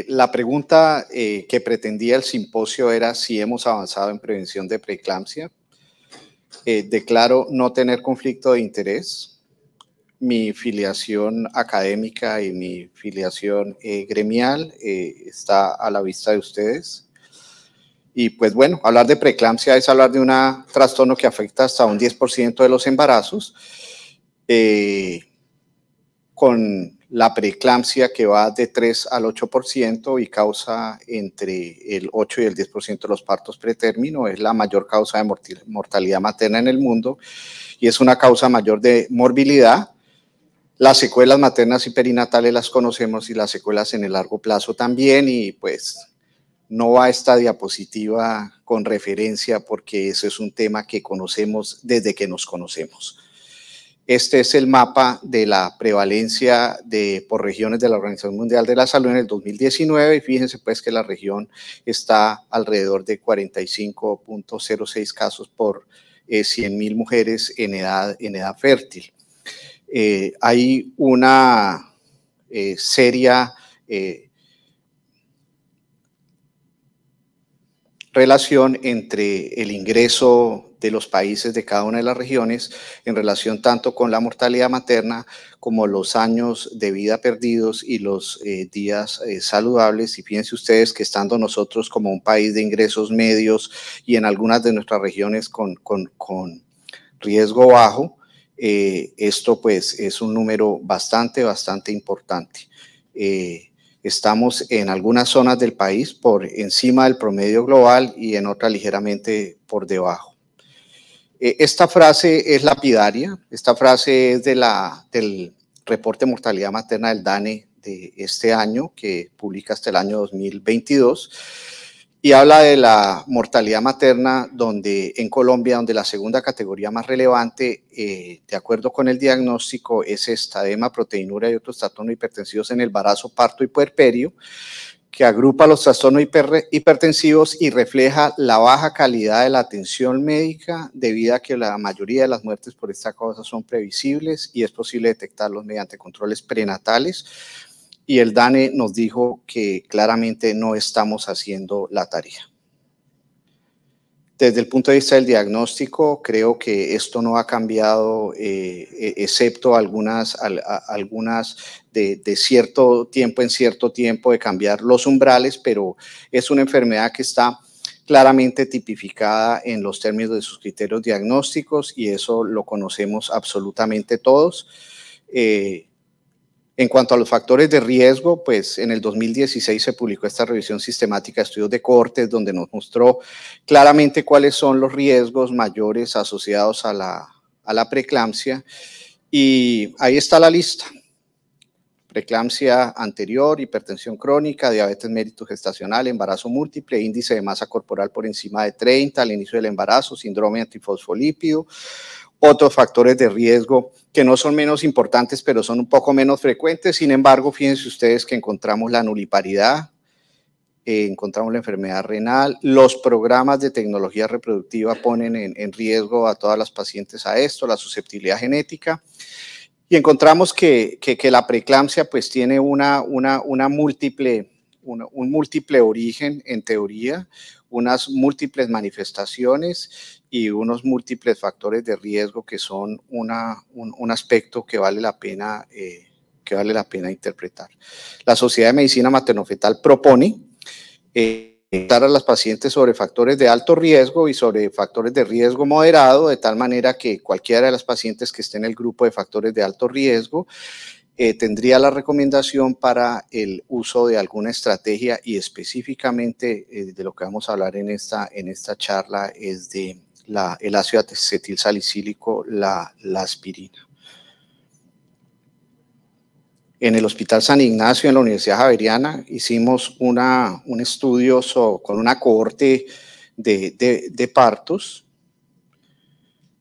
La pregunta que pretendía el simposio era si hemos avanzado en prevención de preeclampsia. Declaro no tener conflicto de interés. Mi filiación académica y mi filiación gremial está a la vista de ustedes. Y pues bueno, hablar de preeclampsia es hablar de un trastorno que afecta hasta un 10% de los embarazos, con la preeclampsia que va de 3 al 8% y causa entre el 8 y el 10% de los partos pretérmino. Es la mayor causa de mortalidad materna en el mundo y es una causa mayor de morbilidad. Las secuelas maternas y perinatales las conocemos y las secuelas en el largo plazo también, y pues no va esta diapositiva con referencia porque ese es un tema que conocemos desde que nos conocemos. Este es el mapa de la prevalencia por regiones de la Organización Mundial de la Salud en el 2019 y fíjense pues que la región está alrededor de 45.06 casos por 100.000 mujeres en edad fértil. Hay una seria relación entre el ingreso de los países de cada una de las regiones en relación tanto con la mortalidad materna como los años de vida perdidos y los días saludables. Y fíjense ustedes que estando nosotros como un país de ingresos medios y en algunas de nuestras regiones con riesgo bajo, esto pues es un número bastante importante. Estamos en algunas zonas del país por encima del promedio global y en otras ligeramente por debajo. Esta frase es lapidaria. Esta frase es del reporte de mortalidad materna del DANE de este año, que publica hasta el año 2022, y habla de la mortalidad materna en Colombia, donde la segunda categoría más relevante, de acuerdo con el diagnóstico, es esta: edema, proteinúria y otros trastornos hipertensivos en el embarazo, parto y puerperio, que agrupa los trastornos hipertensivos y refleja la baja calidad de la atención médica debido a que la mayoría de las muertes por esta causa son previsibles y es posible detectarlos mediante controles prenatales. Y el DANE nos dijo que claramente no estamos haciendo la tarea. Desde el punto de vista del diagnóstico, creo que esto no ha cambiado, excepto algunas de cierto tiempo en cierto tiempo de cambiar los umbrales, pero es una enfermedad que está claramente tipificada en los términos de sus criterios diagnósticos y eso lo conocemos absolutamente todos. En cuanto a los factores de riesgo, pues en el 2016 se publicó esta revisión sistemática de estudios de cohortes donde nos mostró claramente cuáles son los riesgos mayores asociados a la preeclampsia y ahí está la lista: preeclampsia anterior, hipertensión crónica, diabetes mellitus gestacional, embarazo múltiple, índice de masa corporal por encima de 30 al inicio del embarazo, síndrome antifosfolípido. Otros factores de riesgo que no son menos importantes, pero son un poco menos frecuentes. Sin embargo, fíjense ustedes que encontramos la nuliparidad, encontramos la enfermedad renal. Los programas de tecnología reproductiva ponen en riesgo a todas las pacientes a esto, la susceptibilidad genética. Y encontramos que la preeclampsia pues tiene un múltiple origen en teoría, unas múltiples manifestaciones y unos múltiples factores de riesgo que son un aspecto que vale la pena interpretar. La Sociedad de Medicina Materno-Fetal propone tratar a las pacientes sobre factores de alto riesgo y sobre factores de riesgo moderado, de tal manera que cualquiera de las pacientes que esté en el grupo de factores de alto riesgo tendría la recomendación para el uso de alguna estrategia, y específicamente de lo que vamos a hablar en esta charla es de el ácido acetilsalicílico, la aspirina. En el Hospital San Ignacio, en la Universidad Javeriana, hicimos un estudio con una cohorte de partos,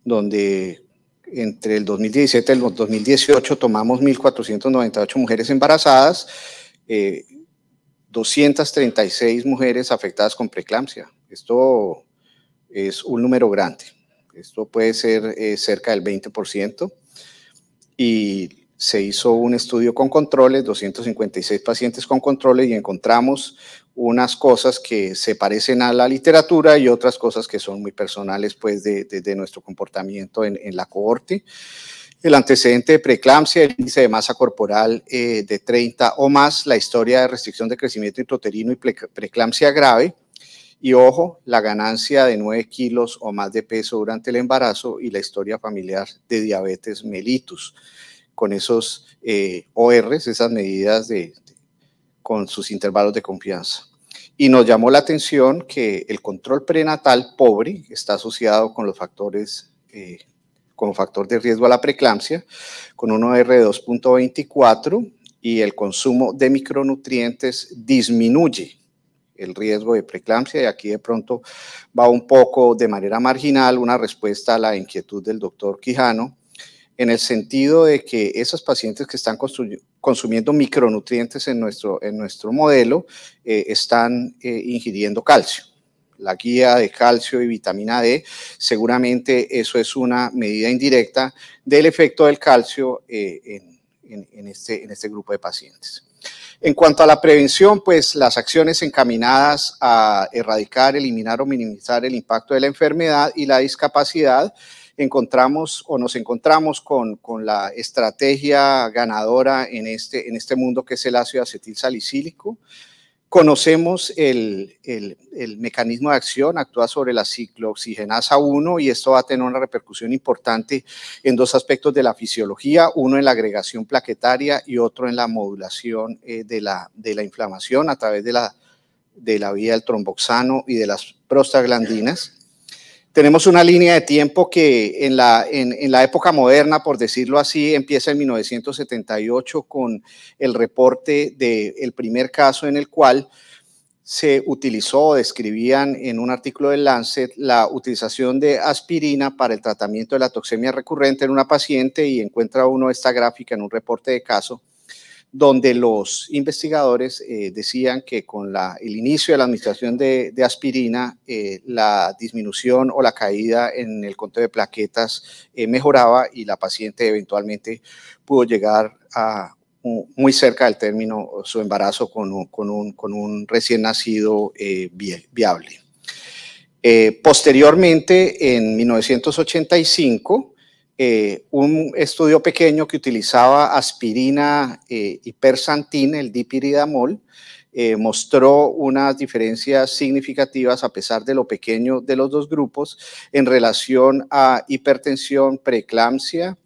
donde entre el 2017 y el 2018 tomamos 1.498 mujeres embarazadas, 236 mujeres afectadas con preeclampsia. Esto es un número grande. Esto puede ser cerca del 20%. Y se hizo un estudio con controles, 256 pacientes con controles, y encontramos unas cosas que se parecen a la literatura y otras cosas que son muy personales, pues, de nuestro comportamiento en la cohorte. El antecedente de preeclampsia, el índice de masa corporal de 30 o más, la historia de restricción de crecimiento intrauterino y preeclampsia grave, y ojo, la ganancia de 9 kilos o más de peso durante el embarazo y la historia familiar de diabetes mellitus, con esos ORs, esas medidas con sus intervalos de confianza. Y nos llamó la atención que el control prenatal pobre está asociado con los factores, como factor de riesgo a la preeclampsia, con un OR de 2.24, y el consumo de micronutrientes disminuye el riesgo de preeclampsia. Y aquí de pronto va un poco de manera marginal una respuesta a la inquietud del doctor Quijano, en el sentido de que esos pacientes que están consumiendo micronutrientes en nuestro modelo están ingiriendo calcio. La guía de calcio y vitamina D, seguramente eso es una medida indirecta del efecto del calcio en este grupo de pacientes. En cuanto a la prevención, pues las acciones encaminadas a erradicar, eliminar o minimizar el impacto de la enfermedad y la discapacidad, nos encontramos con la estrategia ganadora en este mundo, que es el ácido acetil salicílico. Conocemos el mecanismo de acción, actúa sobre la ciclooxigenasa 1, y esto va a tener una repercusión importante en dos aspectos de la fisiología, uno en la agregación plaquetaria y otro en la modulación de la inflamación a través de la vía del tromboxano y de las prostaglandinas. Tenemos una línea de tiempo que en la época moderna, por decirlo así, empieza en 1978 con el reporte del primer caso en el cual se utilizó, describían en un artículo del Lancet, la utilización de aspirina para el tratamiento de la toxemia recurrente en una paciente, y encuentra uno esta gráfica en un reporte de caso, donde los investigadores decían que con el inicio de la administración de aspirina, la disminución o la caída en el conteo de plaquetas mejoraba, y la paciente eventualmente pudo llegar a muy cerca del término su embarazo con un recién nacido viable. Posteriormente, en 1985, un estudio pequeño que utilizaba aspirina y persantin, el dipiridamol, mostró unas diferencias significativas, a pesar de lo pequeño de los dos grupos, en relación a hipertensión, preeclampsia,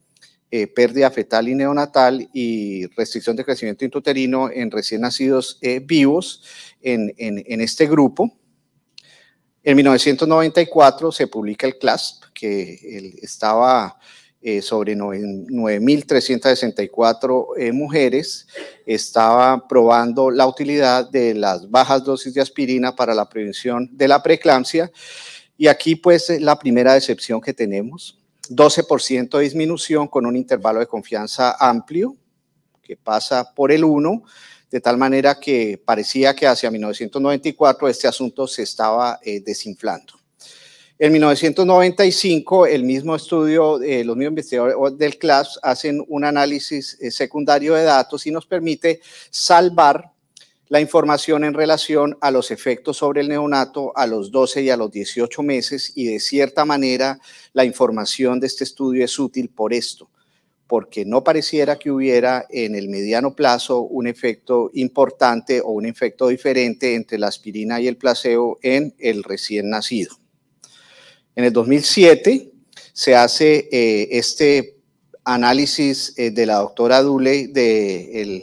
pérdida fetal y neonatal y restricción de crecimiento intrauterino en recién nacidos vivos en este grupo. En 1994 se publica el CLASP, que estaba sobre 9.364 mujeres, estaba probando la utilidad de las bajas dosis de aspirina para la prevención de la preeclampsia, y aquí pues la primera decepción que tenemos: 12% de disminución con un intervalo de confianza amplio que pasa por el 1, de tal manera que parecía que hacia 1994 este asunto se estaba desinflando. En 1995, el mismo estudio, los mismos investigadores del CLASP hacen un análisis secundario de datos y nos permite salvar la información en relación a los efectos sobre el neonato a los 12 y a los 18 meses, y de cierta manera la información de este estudio es útil por esto, porque no pareciera que hubiera en el mediano plazo un efecto importante o un efecto diferente entre la aspirina y el placebo en el recién nacido. En el 2007 se hace este análisis de la doctora Dooley de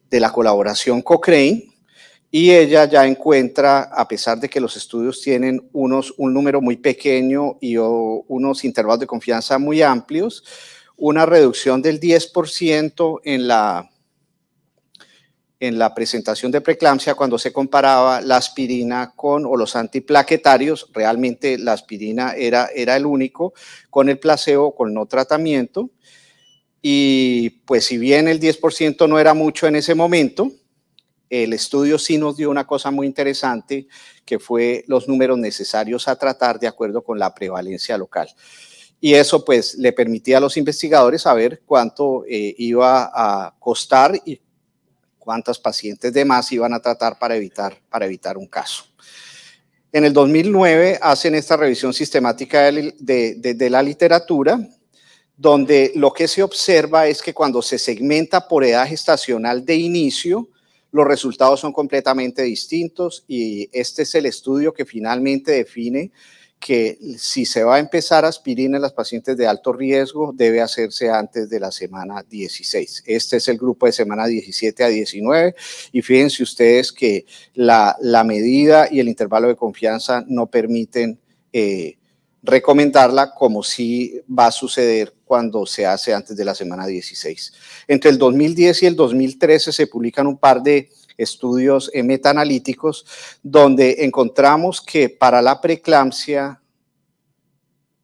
la colaboración Cochrane, y ella ya encuentra, a pesar de que los estudios tienen un número muy pequeño y unos intervalos de confianza muy amplios, una reducción del 10% en la presentación de preeclampsia cuando se comparaba la aspirina o los antiplaquetarios. Realmente la aspirina era el único, con el placebo, con no tratamiento. Y pues si bien el 10% no era mucho en ese momento, el estudio sí nos dio una cosa muy interesante, que fue los números necesarios a tratar de acuerdo con la prevalencia local. y eso pues le permitía a los investigadores saber cuánto iba a costar y cuántas pacientes de más iban a tratar para evitar un caso. En el 2009 hacen esta revisión sistemática de la literatura, donde lo que se observa es que cuando se segmenta por edad gestacional de inicio, los resultados son completamente distintos, y este es el estudio que finalmente define que si se va a empezar aspirina en las pacientes de alto riesgo, debe hacerse antes de la semana 16. Este es el grupo de semana 17 a 19, y fíjense ustedes que la medida y el intervalo de confianza no permiten recomendarla, como sí va a suceder cuando se hace antes de la semana 16. Entre el 2010 y el 2013 se publican un par de estudios metaanalíticos donde encontramos que para la preeclampsia,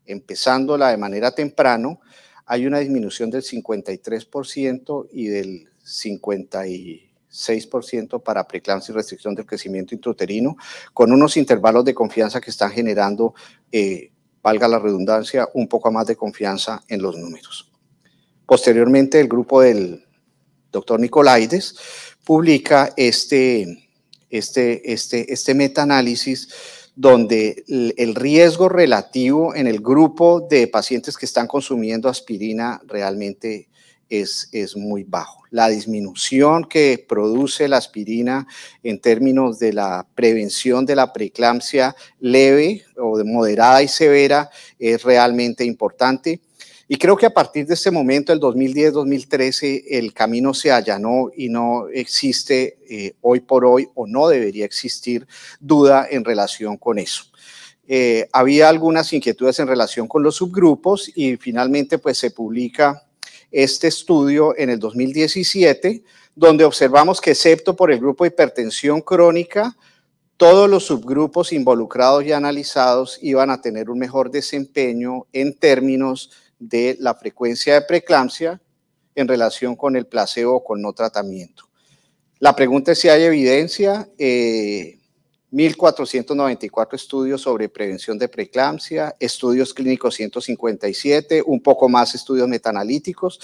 empezándola de manera temprano, hay una disminución del 53% y del 56% para preeclampsia y restricción del crecimiento intrauterino, con unos intervalos de confianza que están generando, valga la redundancia, un poco más de confianza en los números. Posteriormente, el grupo del doctor Nicolaides publica este metaanálisis donde el riesgo relativo en el grupo de pacientes que están consumiendo aspirina realmente es muy bajo. La disminución que produce la aspirina en términos de la prevención de la preeclampsia leve o de moderada y severa es realmente importante. Y creo que a partir de este momento, el 2010-2013, el camino se allanó y no existe hoy por hoy, o no debería existir duda en relación con eso. Había algunas inquietudes en relación con los subgrupos, y finalmente pues se publica este estudio en el 2017, donde observamos que excepto por el grupo de hipertensión crónica, todos los subgrupos involucrados y analizados iban a tener un mejor desempeño en términos de la frecuencia de preeclampsia en relación con el placebo o con no tratamiento. La pregunta es si hay evidencia. 1.494 estudios sobre prevención de preeclampsia, estudios clínicos 157, un poco más estudios metaanalíticos,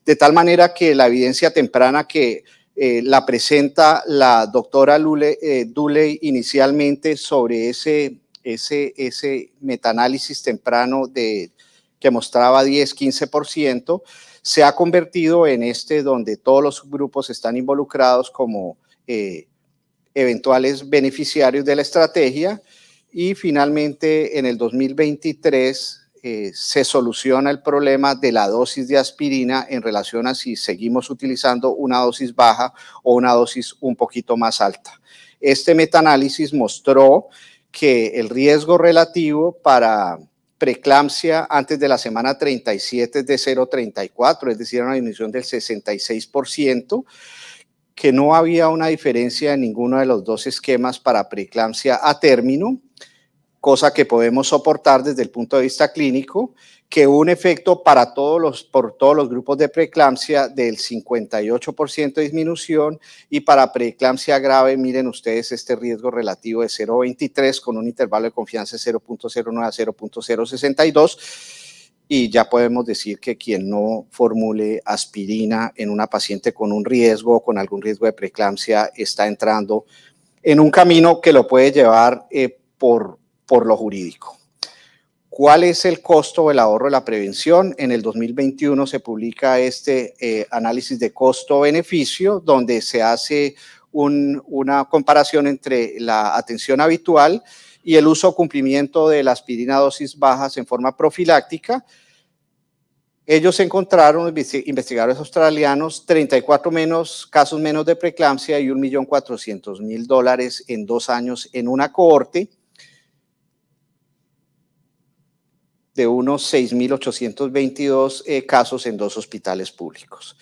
de tal manera que la evidencia temprana que la presenta la doctora Duley inicialmente sobre ese metaanálisis temprano que mostraba 10-15%, se ha convertido en donde todos los subgrupos están involucrados como eventuales beneficiarios de la estrategia, y finalmente en el 2023 se soluciona el problema de la dosis de aspirina en relación a si seguimos utilizando una dosis baja o una dosis un poquito más alta. Este metaanálisis mostró que el riesgo relativo para preeclampsia antes de la semana 37 es de 0,34, es decir, una disminución del 66%, que no había una diferencia en ninguno de los dos esquemas para preeclampsia a término, cosa que podemos soportar desde el punto de vista clínico, que un efecto por todos los grupos de preeclampsia del 58% de disminución, y para preeclampsia grave, miren ustedes este riesgo relativo de 0,23 con un intervalo de confianza de 0,09 a 0,062, y ya podemos decir que quien no formule aspirina en una paciente con un riesgo o con algún riesgo de preeclampsia está entrando en un camino que lo puede llevar por lo jurídico. ¿Cuál es el costo o el ahorro de la prevención? En el 2021 se publica este análisis de costo-beneficio, donde se hace una comparación entre la atención habitual y el uso o cumplimiento de la aspirina a dosis bajas en forma profiláctica. Ellos encontraron, investigadores australianos, 34 casos menos de preeclampsia y $1.400.000 en 2 años en una cohorte de unos 6.822 casos en 2 hospitales públicos.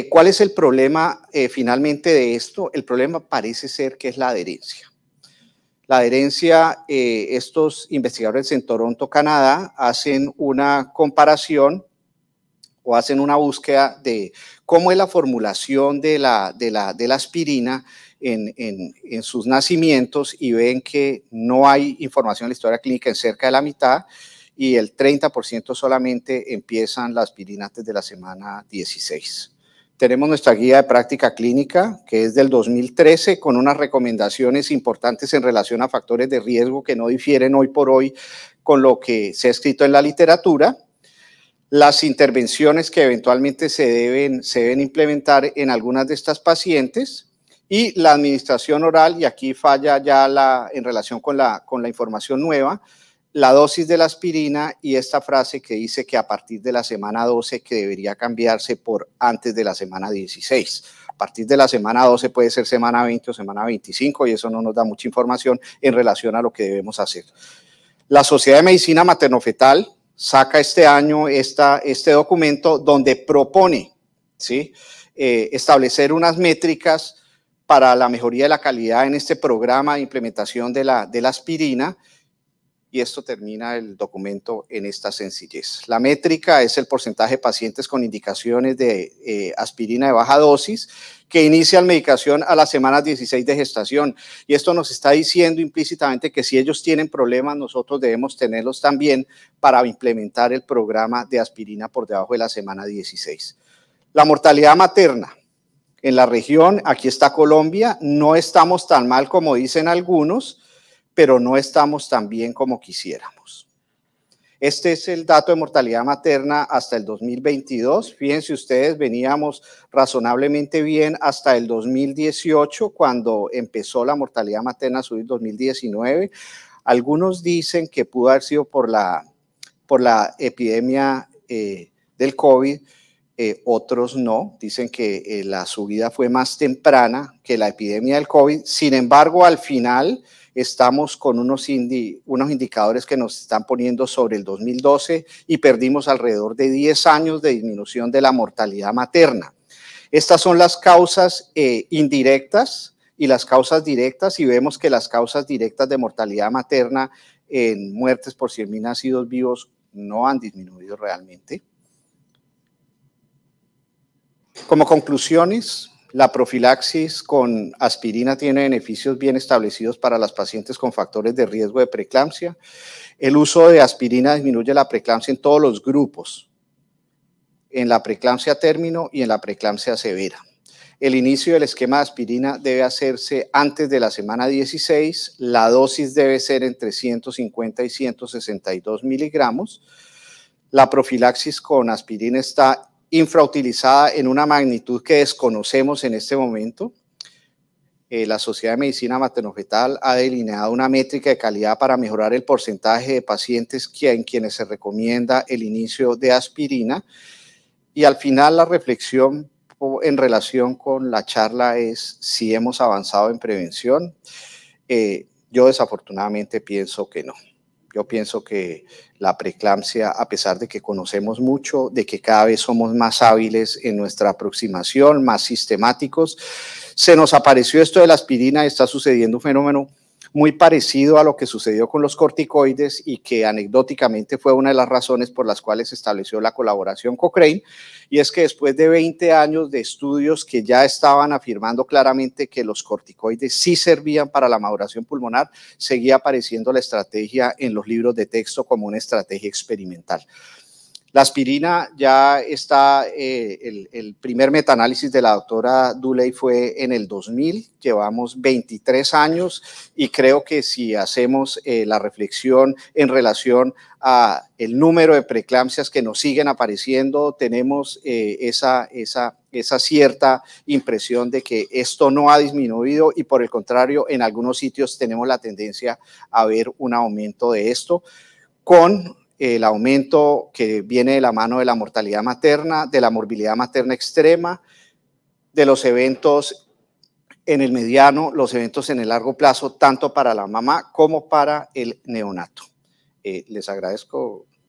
¿Cuál es el problema finalmente de esto? El problema parece ser que es la adherencia. La adherencia, estos investigadores en Toronto, Canadá, hacen una comparación o hacen una búsqueda de cómo es la formulación de la aspirina en sus nacimientos, y ven que no hay información en la historia clínica en cerca de la mitad, y el 30% solamente empiezan la aspirina antes de la semana 16. Tenemos nuestra guía de práctica clínica, que es del 2013, con unas recomendaciones importantes en relación a factores de riesgo que no difieren hoy por hoy con lo que se ha escrito en la literatura. Las intervenciones que eventualmente se deben implementar en algunas de estas pacientes y la administración oral, y aquí falla ya en relación con la información nueva, la dosis de la aspirina y esta frase que dice que a partir de la semana 12 que debería cambiarse por antes de la semana 16. A partir de la semana 12 puede ser semana 20 o semana 25 y eso no nos da mucha información en relación a lo que debemos hacer. La Sociedad de Medicina Materno-Fetal saca este año este documento donde propone, ¿sí?, establecer unas métricas para la mejoría de la calidad en este programa de implementación de la aspirina. Y esto termina el documento en esta sencillez. La métrica es el porcentaje de pacientes con indicaciones de aspirina de baja dosis que inician medicación a las semanas 16 de gestación. Y esto nos está diciendo implícitamente que si ellos tienen problemas, nosotros debemos tenerlos también para implementar el programa de aspirina por debajo de la semana 16. La mortalidad materna. En la región, aquí está Colombia, no estamos tan mal como dicen algunos, pero no estamos tan bien como quisiéramos. Este es el dato de mortalidad materna hasta el 2022. Fíjense ustedes, veníamos razonablemente bien hasta el 2018, cuando empezó la mortalidad materna a subir 2019. Algunos dicen que pudo haber sido por la epidemia del COVID, otros no, dicen que la subida fue más temprana que la epidemia del COVID. Sin embargo, al final estamos con unos indicadores que nos están poniendo sobre el 2012 y perdimos alrededor de 10 años de disminución de la mortalidad materna. Estas son las causas indirectas y las causas directas, y vemos que las causas directas de mortalidad materna en muertes por 100.000 nacidos vivos no han disminuido realmente. Como conclusiones, la profilaxis con aspirina tiene beneficios bien establecidos para las pacientes con factores de riesgo de preeclampsia. El uso de aspirina disminuye la preeclampsia en todos los grupos, en la preeclampsia término y en la preeclampsia severa. El inicio del esquema de aspirina debe hacerse antes de la semana 16. La dosis debe ser entre 150 y 162 miligramos. La profilaxis con aspirina está infrautilizada en una magnitud que desconocemos en este momento. La Sociedad de Medicina Materno-Fetal ha delineado una métrica de calidad para mejorar el porcentaje de pacientes en quienes se recomienda el inicio de aspirina. Y al final la reflexión en relación con la charla es si hemos avanzado en prevención. Yo desafortunadamente pienso que no. Yo pienso que la preeclampsia, a pesar de que conocemos mucho, de que cada vez somos más hábiles en nuestra aproximación, más sistemáticos, se nos apareció esto de la aspirina y está sucediendo un fenómeno muy parecido a lo que sucedió con los corticoides y que anecdóticamente fue una de las razones por las cuales se estableció la colaboración Cochrane, y es que después de 20 años de estudios que ya estaban afirmando claramente que los corticoides sí servían para la maduración pulmonar, seguía apareciendo la estrategia en los libros de texto como una estrategia experimental. La aspirina ya está, el primer metaanálisis de la doctora Duley fue en el 2000, llevamos 23 años y creo que si hacemos la reflexión en relación a el número de preeclampsias que nos siguen apareciendo, tenemos esa cierta impresión de que esto no ha disminuido y por el contrario, en algunos sitios tenemos la tendencia a ver un aumento de esto con el aumento que viene de la mano de la mortalidad materna, de la morbilidad materna extrema, de los eventos en el mediano, los eventos en el largo plazo, tanto para la mamá como para el neonato. Les agradezco